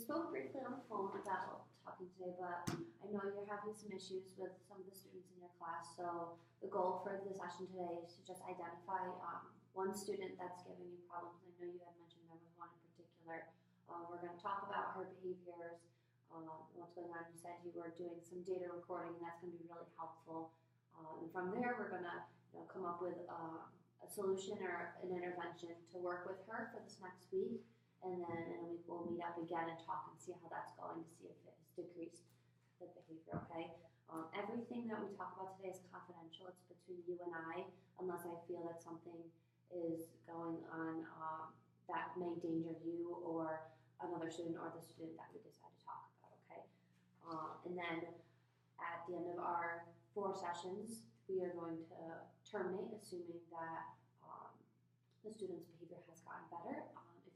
spoke briefly on the phone about talking today, but I know you're having some issues with some of the students in your class. So the goal for the session today is to just identify one student that's giving you problems. I know you had mentioned there was one in particular. We're going to talk about her behaviors, what's going on. You said you were doing some data recording, and that's going to be really helpful. And from there, we're going to come up with a solution or an intervention to work with her for this next week. And then in a week we'll meet up again and talk and see how that's going to see if it has decreased the behavior, okay? Everything that we talk about today is confidential. It's between you and I, unless I feel that something is going on that may endanger you or another student or the student that we decide to talk about, okay? And then at the end of our 4 sessions, we are going to terminate, assuming that the student's behavior has gotten better.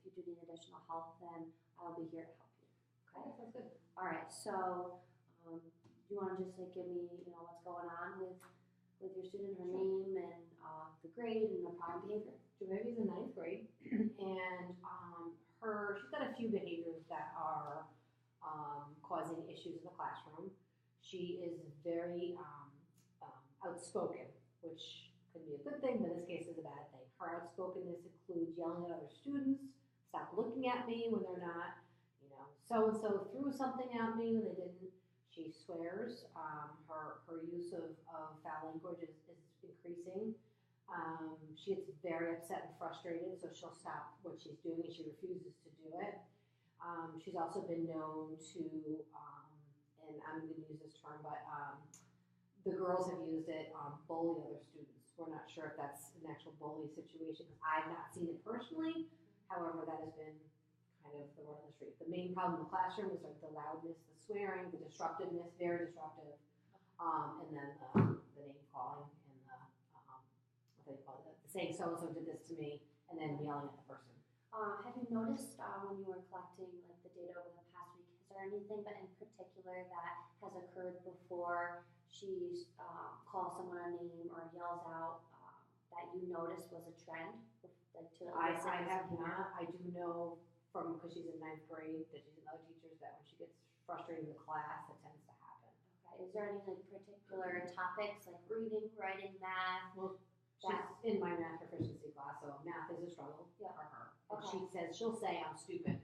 If you do need additional help, then I'll be here to help you. Okay, sounds good. All right. So, do you want to just give me, what's going on with your student, her name and the grade and the problem behavior? Baby's in 9th grade, and she's got a few behaviors that are causing issues in the classroom. She is very outspoken, which can be a good thing, but in this case is a bad thing. Her outspokenness includes yelling at other students, stop looking at me when they're not, so-and-so threw something at me when they didn't. She swears. Her use of foul language is increasing. She gets very upset and frustrated, so she'll stop what she's doing and she refuses to do it. She's also been known to, and I'm going to use this term, but the girls have used it, bully other students. We're not sure if that's an actual bully situation because I've not seen it personally. However, that has been kind of the word on the street. The main problem in the classroom is the loudness, the swearing, the disruptiveness, very disruptive, and then the name calling and the saying so-and-so did this to me, and then yelling at the person. Have you noticed when you were collecting the data over the past week, is there anything in particular that has occurred before she calls someone a name or yells out that you noticed was a trend? I have not. I do know because she's in 9th grade, that she's in other teachers, that when she gets frustrated in the class, that tends to happen. Okay. Is there any particular topics like reading, writing, math? Well, she's in my math proficiency class, so math is a struggle for her. Okay. She'll say, I'm stupid.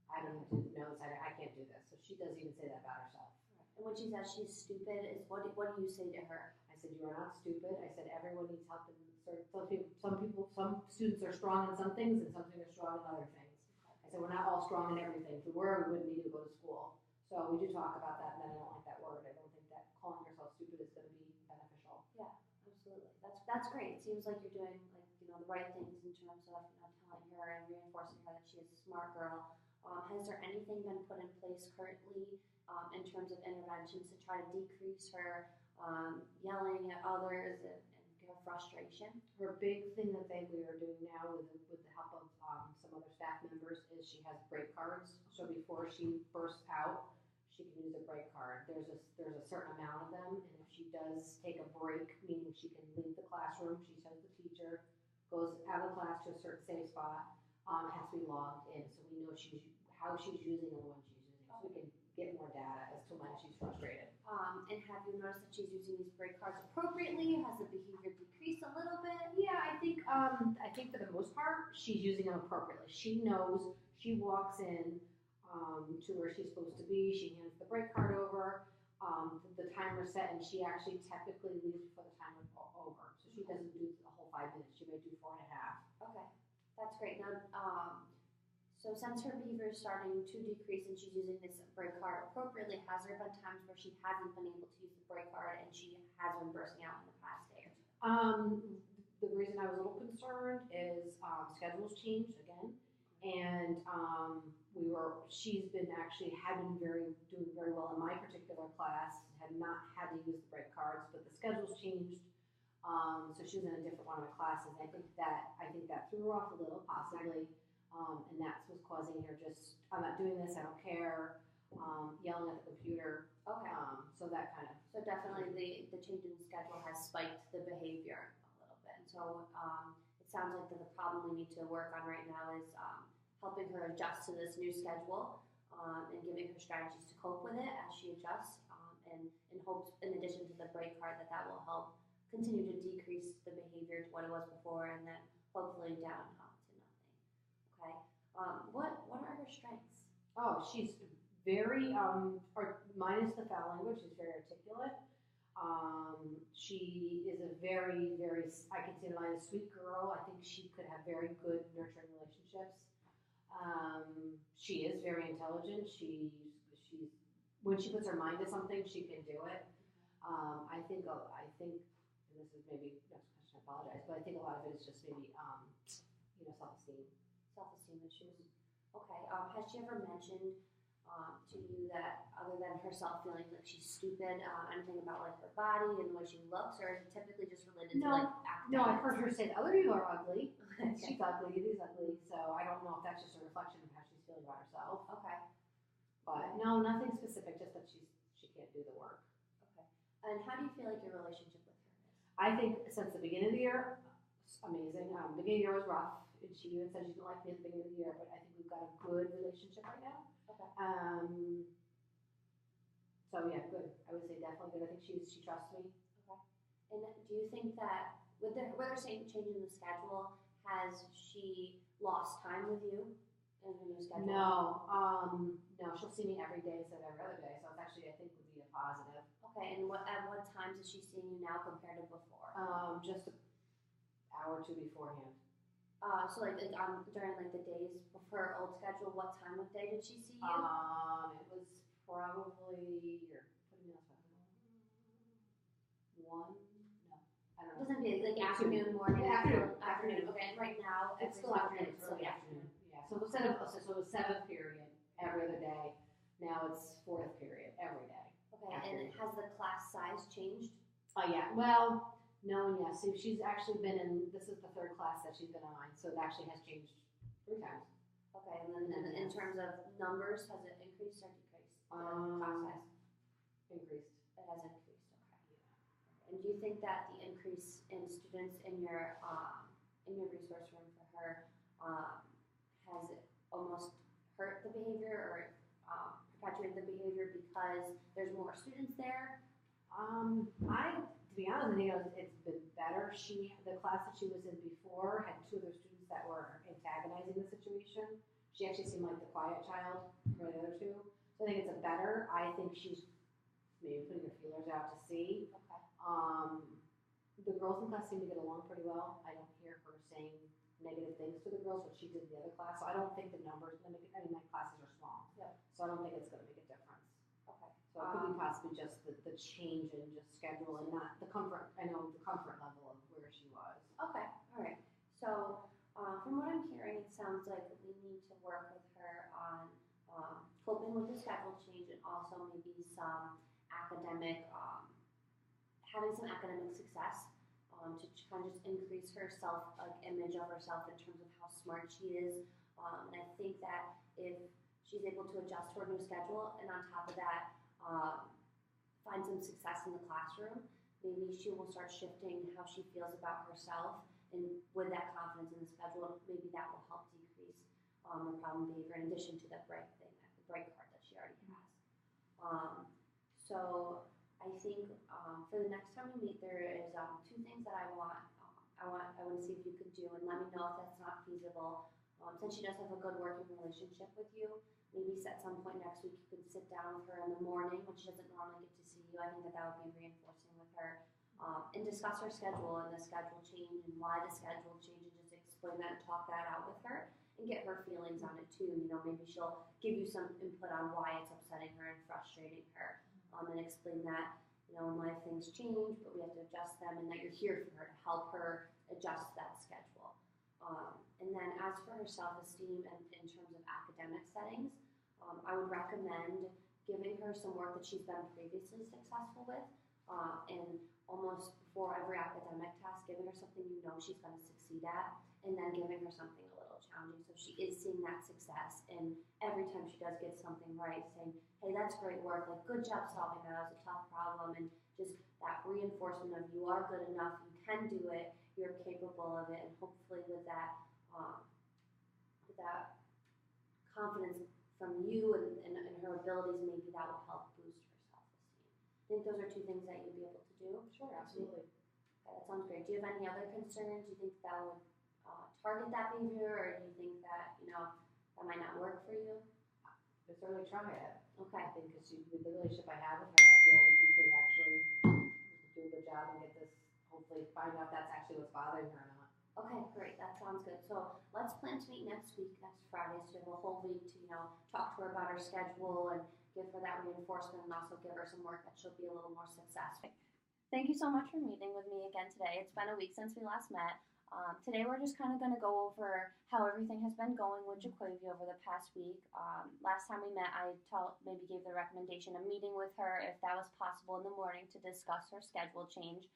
I don't even do notes. I can't do this. So she doesn't even say that about herself. Right. And when she says she's stupid, what do you say to her? I said, you are not stupid. I said, everyone needs help in some students are strong in some things and some students are strong in other things. I said, we're not all strong in everything. If we were, we wouldn't need to go to school. So we do talk about that, and I don't like that word. I don't think that calling yourself stupid is going to be beneficial. Yeah, absolutely. That's great. It seems like you're doing the right things in terms of telling her and reinforcing her that she is a smart girl. Has there anything been put in place currently in terms of interventions to try to decrease her yelling at others and her frustration? Her big thing that we are doing now with the help of some other staff members is she has break cards. So before she bursts out, she can use a break card. There's a certain amount of them, and if she does take a break, meaning she can leave the classroom, she tells the teacher, goes out of class to a certain safe spot, has to be logged in, so we know how she's using and when she's using, so we can get more data as to when she's frustrated. And have you noticed that she's using these break cards appropriately? Has the behavior decreased a little bit? Yeah, I think for the most part, she's using them appropriately. She knows, she walks in to where she's supposed to be, she hands the break card over, the timer's set, and she actually technically leaves before the timer's over. So she doesn't do the whole 5 minutes, she may do 4.5. Okay, that's great. Now, so since her behavior is starting to decrease and she's using this break card appropriately, has there been times where she hasn't been able to use the break card and she has been bursting out in the past day or two? The reason I was a little concerned is schedules changed again, and she's been doing very well in my particular class, had not had to use the break cards, but the schedules changed. So she was in a different one of my classes. I think that threw her off a little, possibly. And that's what's causing her I'm not doing this, I don't care, yelling at the computer. Okay. So that kind of. So definitely the change in the schedule has spiked the behavior a little bit. And so it sounds like the problem we need to work on right now is helping her adjust to this new schedule. and giving her strategies to cope with it as she adjusts, and in hopes, in addition to the break card, that will help continue to decrease the behavior to what it was before, and then hopefully down to nothing. Okay. What are her strengths? Oh, she's very, or minus the foul language, she's very articulate. She is a very, very, I consider a sweet girl. I think she could have very good nurturing relationships. She is very intelligent. She's when she puts her mind to something, she can do it. I think, and this is maybe next question. I apologize, but I think a lot of it is just maybe, self-esteem. Self-esteem issues. Okay. Has she ever mentioned to you that, other than herself feeling like she's stupid, anything about like her body and the way she looks, or is it typically just related to like academics? No, I've heard her say that other people are ugly. Okay. She's ugly, he's ugly, so I don't know if that's just a reflection of how she's feeling about herself. Okay. But no, nothing specific, just that she can't do the work. Okay. And how do you feel like your relationship with her is? I think since the beginning of the year, amazing. The beginning of the year was rough, and she even said she didn't like me at the beginning of the year, but I think we've got a good relationship right now. Okay. So yeah, good. I would say definitely good. I think she trusts me. Okay. And do you think that with her change in the schedule, has she lost time with you in her new schedule? No, she'll see me every day instead of every other day, so it's actually, I think, would be a positive. Okay, and at what times is she seeing you now compared to before? Just an hour or two beforehand. So during like the days of her old schedule, what time of day did she see you? It was probably, you're putting me on spot. 1? No, I don't know. It doesn't be like afternoon, morning. Afternoon. Okay, and right now It's still afternoon. It's early afternoon. Yeah. So it was 7th period every other day. Now it's 4th period every day. Okay, and has the class size changed? Yeah. Well, no and yes. So she's actually been in. This is the 3rd class that she's been on. So it actually has changed 3 times. Okay, and then in terms of numbers, has it increased or decreased? Class size Increased. It has increased. Okay. Yeah. And do you think that the increase in students in your resource room for her has it almost hurt the behavior or perpetuated the behavior because there's more students there? To be honest, I think it's been better. The class that she was in before had 2 other students that were antagonizing the situation. She actually seemed like the quiet child for the other 2. So I think it's better. I think she's maybe putting her feelers out to see. Okay. The girls in class seem to get along pretty well. I don't hear her saying negative things to the girls, what she did in the other class. So I don't think the numbers going to make it. I mean, my classes are small. Yep. So I don't think it's going to make a difference. Okay. So it could be possibly just the change in just schedule and not the comfort. I know the comfort level of where she was. Okay. All right. So from what I'm hearing, it sounds like we need to work with her on coping with the schedule change and also maybe some academic, having some academic success to kind of just increase her image of herself in terms of how smart she is. And I think that if she's able to adjust to her new schedule and on top of that, find some success in the classroom, maybe she will start shifting how she feels about herself, and with that confidence in the schedule, maybe that will help decrease the problem behavior in addition to the break card that she already has. So I think for the next time we meet, there is 2 things that I want to see if you could do, and let me know if that's not feasible. Since she does have a good working relationship with you, maybe at some point next week you could sit down with her in the morning when she doesn't normally get to see you. I think that would be reinforcing with her, and discuss her schedule and the schedule change and why the schedule change, and just explain that and talk that out with her and get her feelings on it too. Maybe she'll give you some input on why it's upsetting her and frustrating her, and explain that in life things change, but we have to adjust them, and that you're here for her to help her adjust that schedule. And then as for her self-esteem and in terms of academic settings, I would recommend giving her some work that she's been previously successful with, and almost before every academic task, giving her something she's going to succeed at, and then giving her something a little challenging so she is seeing that success, and every time she does get something right, saying, hey, that's great work, like good job solving that, it was a tough problem, and just that reinforcement of you are good enough, you can do it, you're capable of it, and hopefully with that confidence from you and her abilities, maybe that would help boost her self-esteem. I think those are two things that you'd be able to do. Sure, absolutely. Okay, that sounds great. Do you have any other concerns? Do you think that would target that behavior, or do you think that, that might not work for you? Just really try it. Okay. I think because with the relationship I have with her, I feel like we could actually do a good job and get this, hopefully find out if that's actually what's bothering her or not. Okay, great. That sounds good. So let's plan to meet next week, next Friday. So we have a whole week to, talk to her about her schedule and give her that reinforcement and also give her some work that she'll be a little more successful. Thank you so much for meeting with me again today. It's been a week since we last met. Today we're just kind of going to go over how everything has been going with Jaquavia over the past week. Last time we met, I maybe gave the recommendation of meeting with her if that was possible in the morning to discuss her schedule change.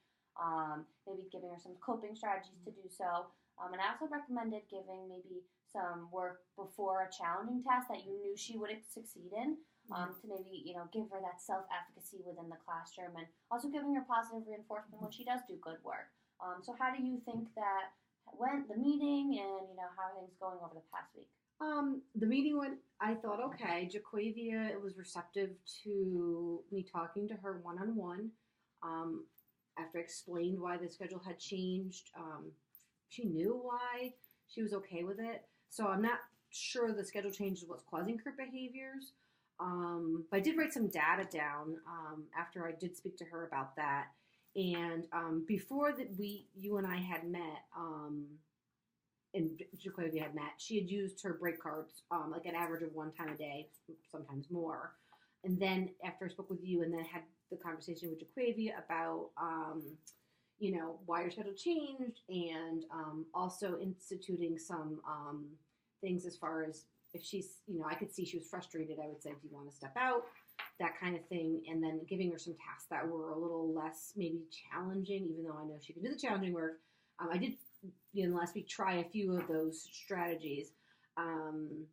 Maybe giving her some coping strategies to do so. And I also recommended giving maybe some work before a challenging task that you knew she would succeed in, to maybe, give her that self-efficacy within the classroom, and also giving her positive reinforcement when she does do good work. So how do you think that went, the meeting, and, how are things going over the past week? The meeting went, I thought, okay. Jaquavia was receptive to me talking to her one-on-one. After I explained why the schedule had changed, she knew why. She was okay with it. So I'm not sure the schedule change is what's causing her behaviors. But I did write some data down after I did speak to her about that. And before that, you and I had met, and Jaquavia had met, she had used her break cards like an average of one time a day, sometimes more. And then after I spoke with you and then had the conversation with Jaquavia about, why her schedule changed, and also instituting some things as far as if she's, I could see she was frustrated, I would say, do you want to step out? That kind of thing. And then giving her some tasks that were a little less maybe challenging, even though I know she can do the challenging work. I did, last week, try a few of those strategies. And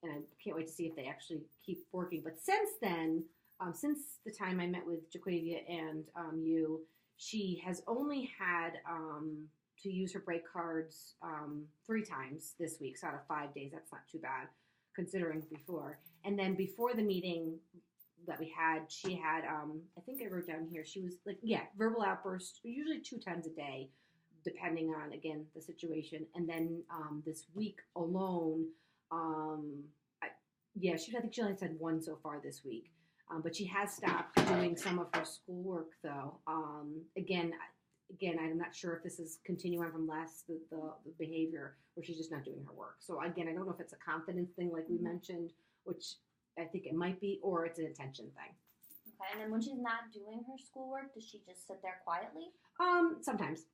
I can't wait to see if they actually keep working. But since then, since the time I met with Jaquavia and you, she has only had to use her break cards 3 times this week. So out of 5 days, that's not too bad considering before. And then before the meeting that we had, she had, I think I wrote down here, she was like, verbal outbursts, usually 2 times a day, depending on, again, the situation. And then this week alone, I think she only said 1 so far this week. But she has stopped doing some of her schoolwork, though. Again, I'm not sure if this is continuing from the behavior, or she's just not doing her work. So again, I don't know if it's a confidence thing, like we mentioned, which I think it might be, or it's an attention thing. Okay, and then when she's not doing her schoolwork, does she just sit there quietly? Sometimes.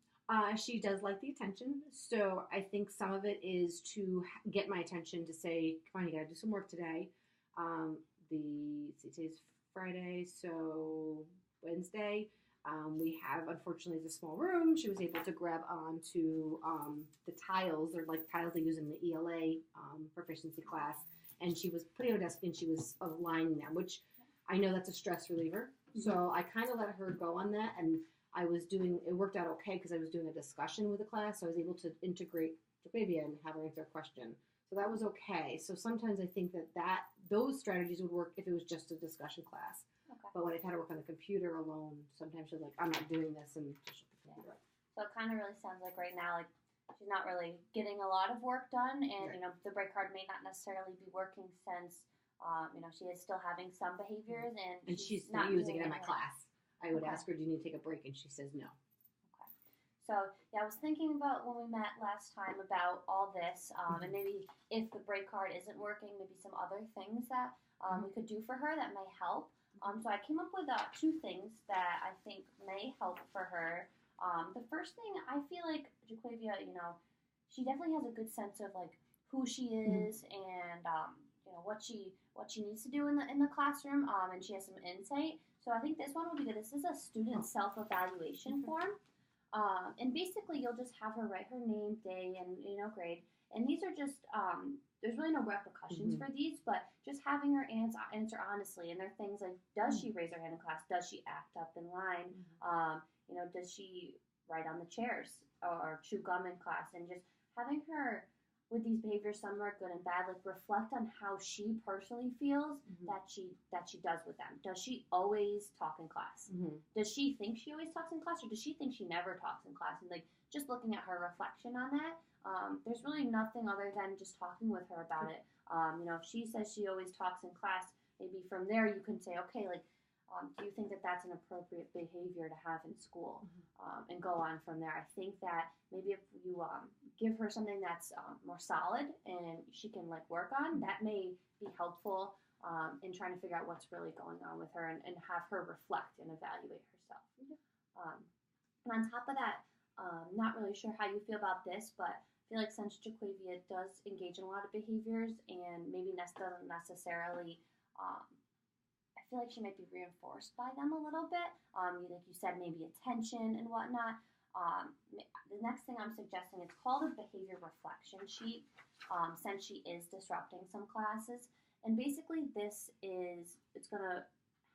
She does like the attention, so I think some of it is to get my attention to say, come on, you gotta do some work today. Today's Friday, so Wednesday, we have, unfortunately, it's a small room. She was able to grab onto the tiles. They're like tiles they use in the ELA proficiency class. And she was putting on a desk and she was aligning them, which I know that's a stress reliever. Mm-hmm. So I kind of let her go on that. And it worked out okay because I was doing a discussion with the class. So I was able to integrate Jaquavia and have her answer a question. So that was okay. So sometimes I think that those strategies would work if it was just a discussion class. Okay. But when I've had her work on the computer alone, sometimes she's like, I'm not doing this, and just shut the computer up. So it kind of really sounds like right now, like she's not really getting a lot of work done, and right. The break card may not necessarily be working since she is still having some behaviors, and she's not using it in my class. I would ask her, do you need to take a break? And she says no. So, I was thinking about when we met last time about all this, and maybe if the break card isn't working, maybe some other things that we could do for her that may help. So I came up with 2 things that I think may help for her. The first thing, I feel like Jaquavia, she definitely has a good sense of like who she is and what she needs to do in the classroom, and she has some insight. So I think this one will be good. This is a student self-evaluation form. And basically, you'll just have her write her name, day, and grade. And these are just there's really no repercussions for these, but just having her answer honestly. And they're things like, does she raise her hand in class? Does she act up in line? Does she write on the chairs or chew gum in class? And just having her with these behaviors, some are good and bad. Like reflect on how she personally feels that she does with them. Does she always talk in class? Does she think she always talks in class, or does she think she never talks in class? And like just looking at her reflection on that, there's really nothing other than just talking with her about it. If she says she always talks in class, maybe from there you can say, okay, like, do you think that that's an appropriate behavior to have in school? And go on from there. I think that maybe if you give her something that's more solid and she can like work on, that may be helpful in trying to figure out what's really going on with her and have her reflect and evaluate herself. And on top of that, not really sure how you feel about this, but I feel like since Jaquavia does engage in a lot of behaviors and maybe doesn't necessarily I feel like she might be reinforced by them a little bit. Like you said, maybe attention and whatnot. The next thing I'm suggesting, it's called a behavior reflection sheet, since she is disrupting some classes. And basically it's going to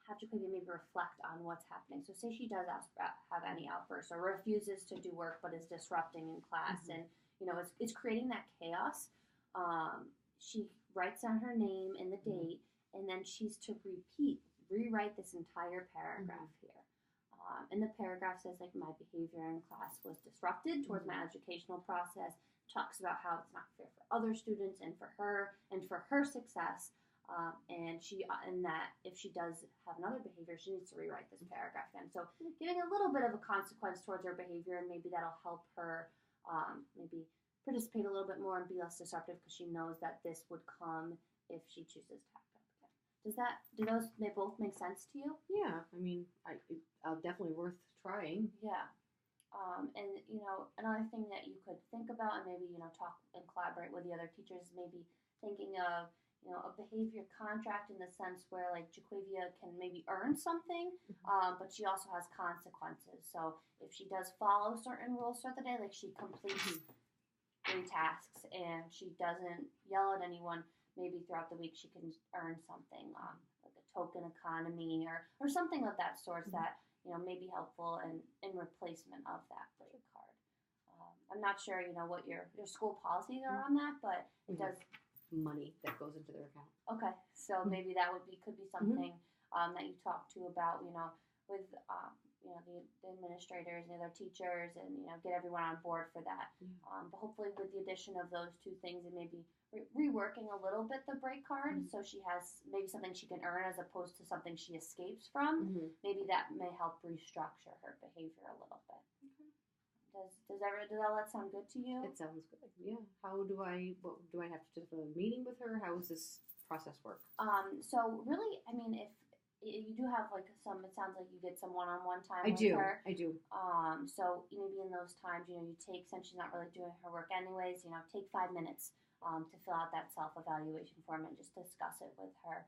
have Jaquavia maybe reflect on what's happening. So say she does have any outbursts or refuses to do work but is disrupting in class and, it's creating that chaos. She writes down her name and the date, and then she's to rewrite this entire paragraph here. And the paragraph says, like, my behavior in class was disrupted towards my educational process, talks about how it's not fair for other students and for her success. And that if she does have another behavior, she needs to rewrite this paragraph then. So giving a little bit of a consequence towards her behavior, and maybe that'll help her maybe participate a little bit more and be less disruptive because she knows that this would come if she chooses to act up again. They both make sense to you? Yeah, I mean, definitely worth trying. Yeah. And, another thing that you could think about and maybe, talk and collaborate with the other teachers, maybe thinking of, a behavior contract in the sense where, like, Jaquavia can maybe earn something, but she also has consequences. So if she does follow certain rules throughout the day, like she completes 3 tasks and she doesn't yell at anyone, maybe throughout the week she can earn something, like a token economy or something of that sort that, may be helpful in replacement of that break card. I'm not sure, what your school policies are on that, but it does money that goes into their account. Okay, so maybe that could be something that you talk to about, with the administrators and the other teachers, and get everyone on board for that. But hopefully, with the addition of those 2 things, and maybe reworking a little bit the break card, so she has maybe something she can earn as opposed to something she escapes from. Maybe that may help restructure her behavior a little bit. Does all that sound good to you? It sounds good. Yeah. What do I have to do a meeting with her? How does this process work? So really, I mean, if you do have it sounds like you get some one-on-one time with her. I do. So maybe in those times, you take, since she's not really doing her work anyways, take 5 minutes to fill out that self-evaluation form and just discuss it with her.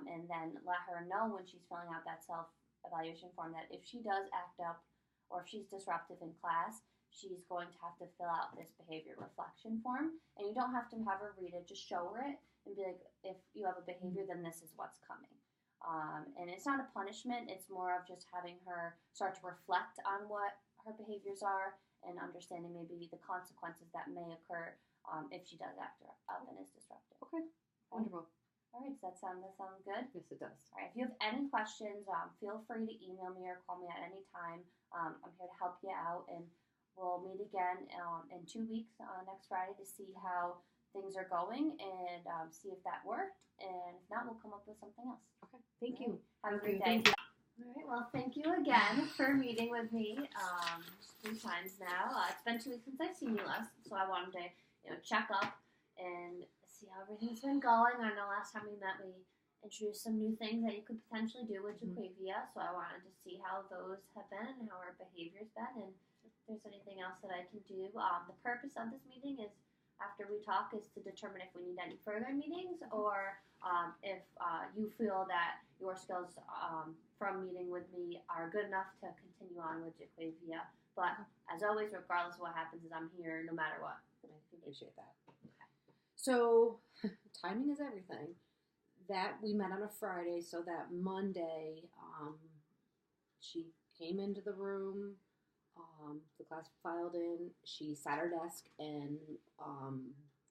And then let her know when she's filling out that self-evaluation form that if she does act up or if she's disruptive in class, she's going to have to fill out this behavior reflection form. And you don't have to have her read it, just show her it and be like, if you have a behavior, then this is what's coming. And it's not a punishment, it's more of just having her start to reflect on what her behaviors are and understanding maybe the consequences that may occur if she does act up and is disruptive. Okay. Wonderful. All right, does that sound good? Yes, it does. All right, if you have any questions, feel free to email me or call me at any time. I'm here to help you out, and we'll meet again in 2 weeks next Friday to see how things are going and see if that worked. And if not, we'll come up with something else. Okay, thank you. Have a great day. All right, well, thank you again for meeting with me 3 times now. It's been 2 weeks since I've seen you last, so I wanted to check up and see how everything's been going. I know last time we met, we introduced some new things that you could potentially do with Jaquavia, so I wanted to see how those have been and how her behavior's been, and if there's anything else that I can do. The purpose of this meeting is, after we talk, is to determine if we need any further meetings or if you feel that your skills from meeting with me are good enough to continue on with Jaquavia. But as always, regardless of what happens, I'm here no matter what. I appreciate that. Okay. So timing is everything. That we met on a Friday, so that Monday, she came into the room. The class filed in. She sat at her desk and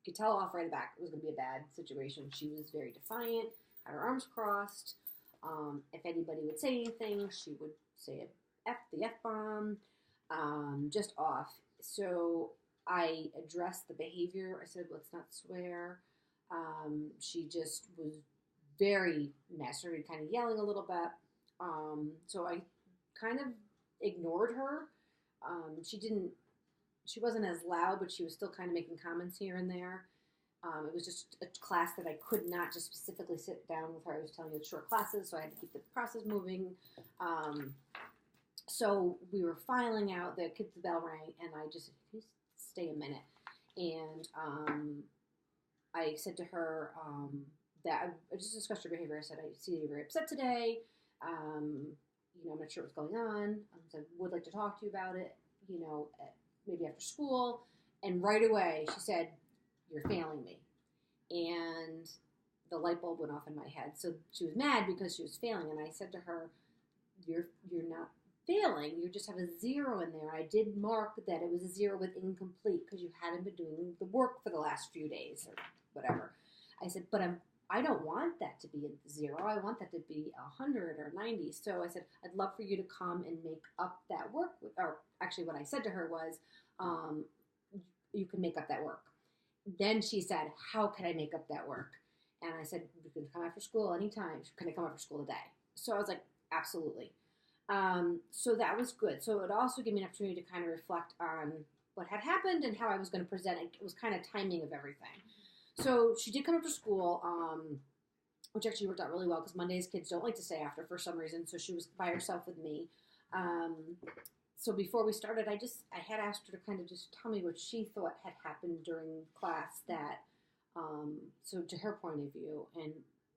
could tell off right back it was going to be a bad situation. She was very defiant, had her arms crossed. If anybody would say anything, she would say the F-bomb, just off. So I addressed the behavior. I said, let's not swear. She just was very mad, started kind of yelling a little bit. So I kind of ignored her. She wasn't as loud, but she was still kind of making comments here and there. It was just a class that I could not just specifically sit down with her. I was telling you it's short classes, so I had to keep the process moving. So we were filing out, the bell rang, and I just, please stay a minute. And I said to her that I just discussed her behavior. I said, I see you're very upset today. I'm not sure what's going on. So I would like to talk to you about it, maybe after school. And right away, she said, you're failing me. And the light bulb went off in my head. So she was mad because she was failing. And I said to her, you're not failing. You just have a 0 in there. I did mark that it was a 0 with incomplete because you hadn't been doing the work for the last few days or whatever. I said, but I don't want that to be a 0. I want that to be 100 or 90. So I said, I'd love for you to come and make up that work. Or actually what I said to her was, you can make up that work. Then she said, how can I make up that work? And I said, you can come after school anytime. Can I come after school today? So I was like, absolutely. So that was good. So it also gave me an opportunity to kind of reflect on what had happened and how I was going to present it. It was kind of timing of everything. So she did come after school, which actually worked out really well because Mondays kids don't like to stay after for some reason. So she was by herself with me. So before we started, I had asked her to kind of just tell me what she thought had happened during class that, so to her point of view. And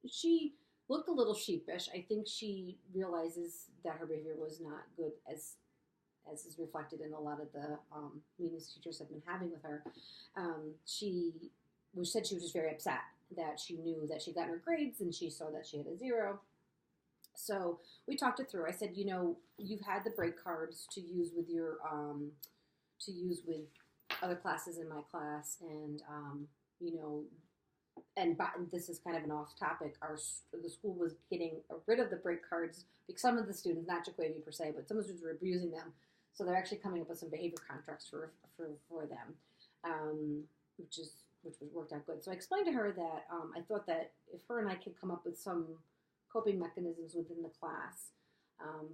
she looked a little sheepish. I think she realizes that her behavior was not good as is reflected in a lot of the meetings teachers have been having with her. She said she was just very upset that she knew that she got her grades and she saw that she had a 0. So we talked it through. I said, you've had the break cards to use with your, other classes in my class, and and this is kind of an off topic. The school was getting rid of the break cards because some of the students, not Jaquavi per se, but some of the students were abusing them. So they're actually coming up with some behavior contracts for them, which was worked out good. So I explained to her that I thought that if her and I could come up with some coping mechanisms within the class.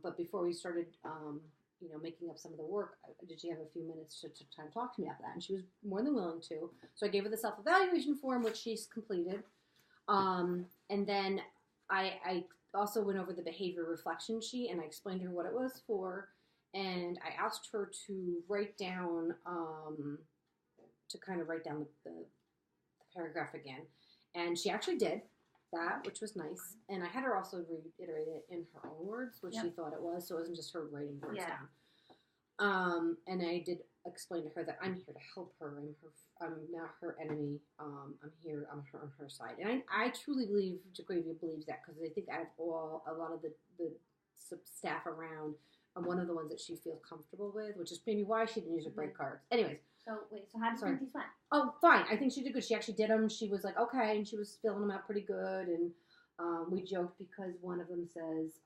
But before we started, making up some of the work, did she have a few minutes to try and talk to me about that? And she was more than willing to. So I gave her the self-evaluation form, which she's completed. And then I also went over the behavior reflection sheet, and I explained to her what it was for. And I asked her to write down, the paragraph again. And she actually did that, which was nice. And I had her also reiterate it in her own words, what she thought it was, so it wasn't just her writing words down. And I did explain to her that I'm here to help her. I'm not her enemy. I'm here. I'm on her side. And I truly believe Jaquavia believes that, because I think out of a lot of the staff around, I'm one of the ones that she feels comfortable with, which is maybe why she didn't use her break cards. Anyways. So how did you think these went? Oh, fine. I think she did good. She actually did them. She was like, okay, and she was filling them out pretty good. And we joked because one of them says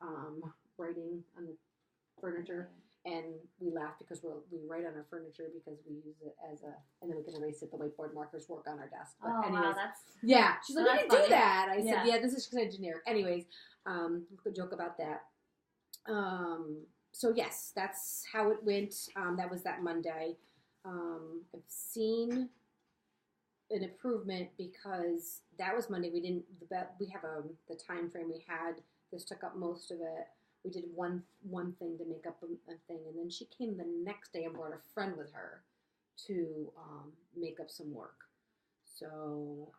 writing on the furniture, and we laughed because we write on our furniture because we use it as and then we can erase it. The whiteboard markers work on our desk. But anyways, wow, she's like, we can do that. I said, yeah, this is kind of generic. Anyways, we joke about that. So yes, that's how it went. That was that Monday. I've seen an improvement because that was Monday. We have the time frame we had. This took up most of it. We did one thing to make up a thing, and then she came the next day and brought a friend with her to make up some work. So,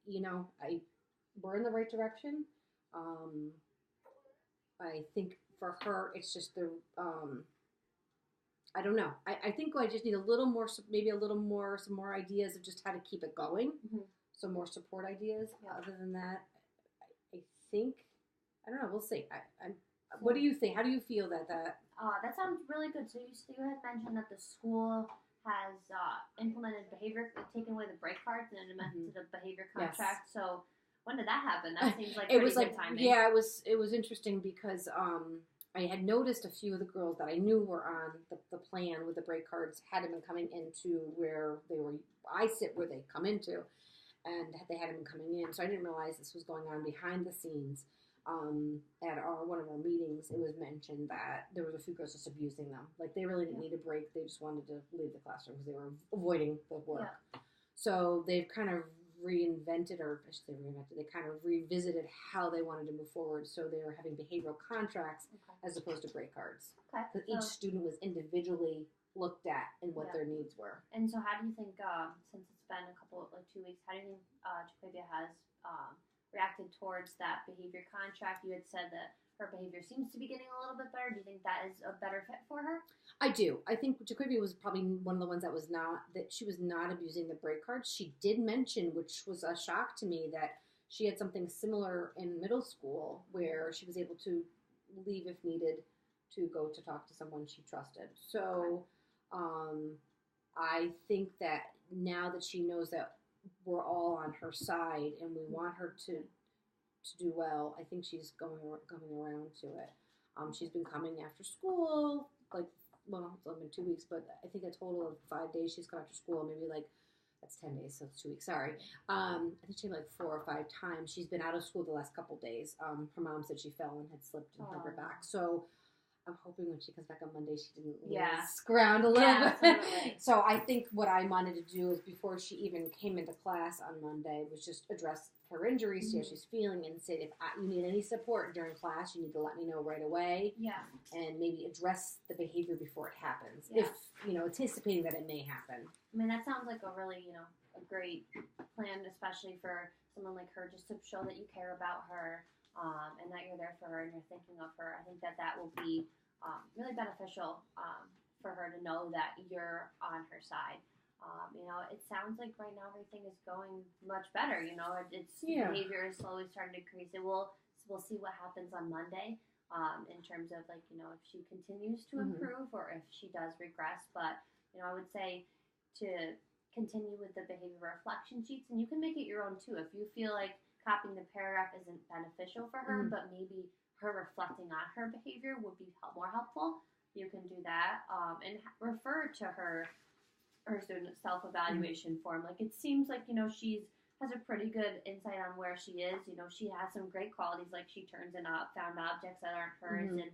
we're in the right direction. I think for her, it's just I don't know. I think I just need a little more, some more ideas of just how to keep it going. Mm-hmm. Some more support ideas. Yeah. Other than that, I think, I don't know. We'll see. What do you think? How do you feel that? That sounds really good. So you had mentioned that the school has implemented behavior, taken away the break cards and implemented a behavior contract. So when did that happen? That seems like pretty good timing. Yeah, it was interesting because I had noticed a few of the girls that I knew were on the plan with the break cards hadn't been coming into where they were. I sit where they come into, and they hadn't been coming in. So I didn't realize this was going on behind the scenes. At one of our meetings, it was mentioned that there was a few girls just abusing them. Like they really didn't need a break; they just wanted to leave the classroom because they were avoiding the work. Yeah. So they've kind of reinvented, or I should say reinvented. They kind of revisited how they wanted to move forward. So they were having behavioral contracts as opposed to break cards. Okay. Because each student was individually looked at and what their needs were. And so, how do you think, since it's been a couple of 2 weeks, how do you think Jaquavia has reacted towards that behavior contract? You had said that her behavior seems to be getting a little bit better. Do you think that is a better fit for her? I do. I think Jaquavia was probably one of the ones she was not abusing the break cards. She did mention, which was a shock to me, that she had something similar in middle school where she was able to leave if needed to go to talk to someone she trusted. So I think that now that she knows that we're all on her side and we want her to do well, I think she's coming around to it. She's been coming after school, it's only been 2 weeks, but I think a total of 5 days she's come after school, maybe that's 10 days, so it's 2 weeks, sorry. I think she had 4 or 5 times. She's been out of school the last couple days. Her mom said she fell and had slipped and hurt her back. So I'm hoping when she comes back on Monday she didn't ground a little bit. Absolutely. So I think what I wanted to do is before she even came into class on Monday was just address her injuries, see how she's feeling, and say if you need any support during class, you need to let me know right away. Yeah. And maybe address the behavior before it happens. Yeah. If, anticipating that it may happen. I mean, that sounds like a really, a great plan, especially for someone like her, just to show that you care about her, and that you're there for her and you're thinking of her. I think that will be really beneficial for her to know that you're on her side. It sounds like right now everything is going much better. Behavior is slowly starting to increase. We'll see what happens on Monday in terms of if she continues to improve or if she does regress. But I would say to continue with the behavior reflection sheets, and you can make it your own too. If you feel like copying the paragraph isn't beneficial for her, but maybe her reflecting on her behavior would be more helpful, you can do that and refer to her student self-evaluation form. It seems like she has a pretty good insight on where she is. She has some great qualities, like she turns in found objects that aren't hers, and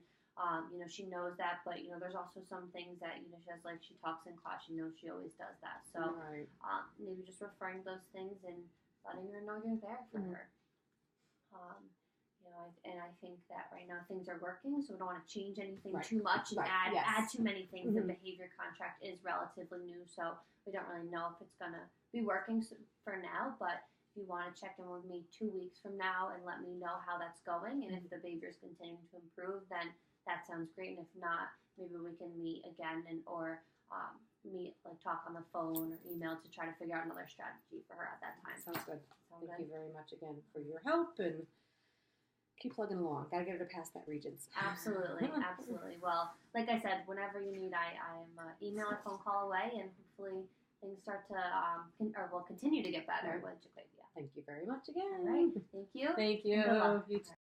she knows that. But there's also some things that she has, like she talks in class. She always does that. So maybe just referring to those things and letting her know you're there for her. And I think that right now things are working, so we don't want to change anything too much and add too many things. The behavior contract is relatively new, so we don't really know if it's going to be working for now, but if you want to check in with me 2 weeks from now and let me know how that's going, and if the behavior is continuing to improve, then that sounds great, and if not, maybe we can meet again or talk on the phone or email to try to figure out another strategy for her at that time. Sounds good. Thank you very much again for your help, and keep plugging along. Gotta get her to pass that Regents. Absolutely. Well, like I said, whenever you need, I am email or phone call away, and hopefully things start to will continue to get better with Jaquavia. Thank you very much again. All right. Thank you. Thank you. Good luck. You too.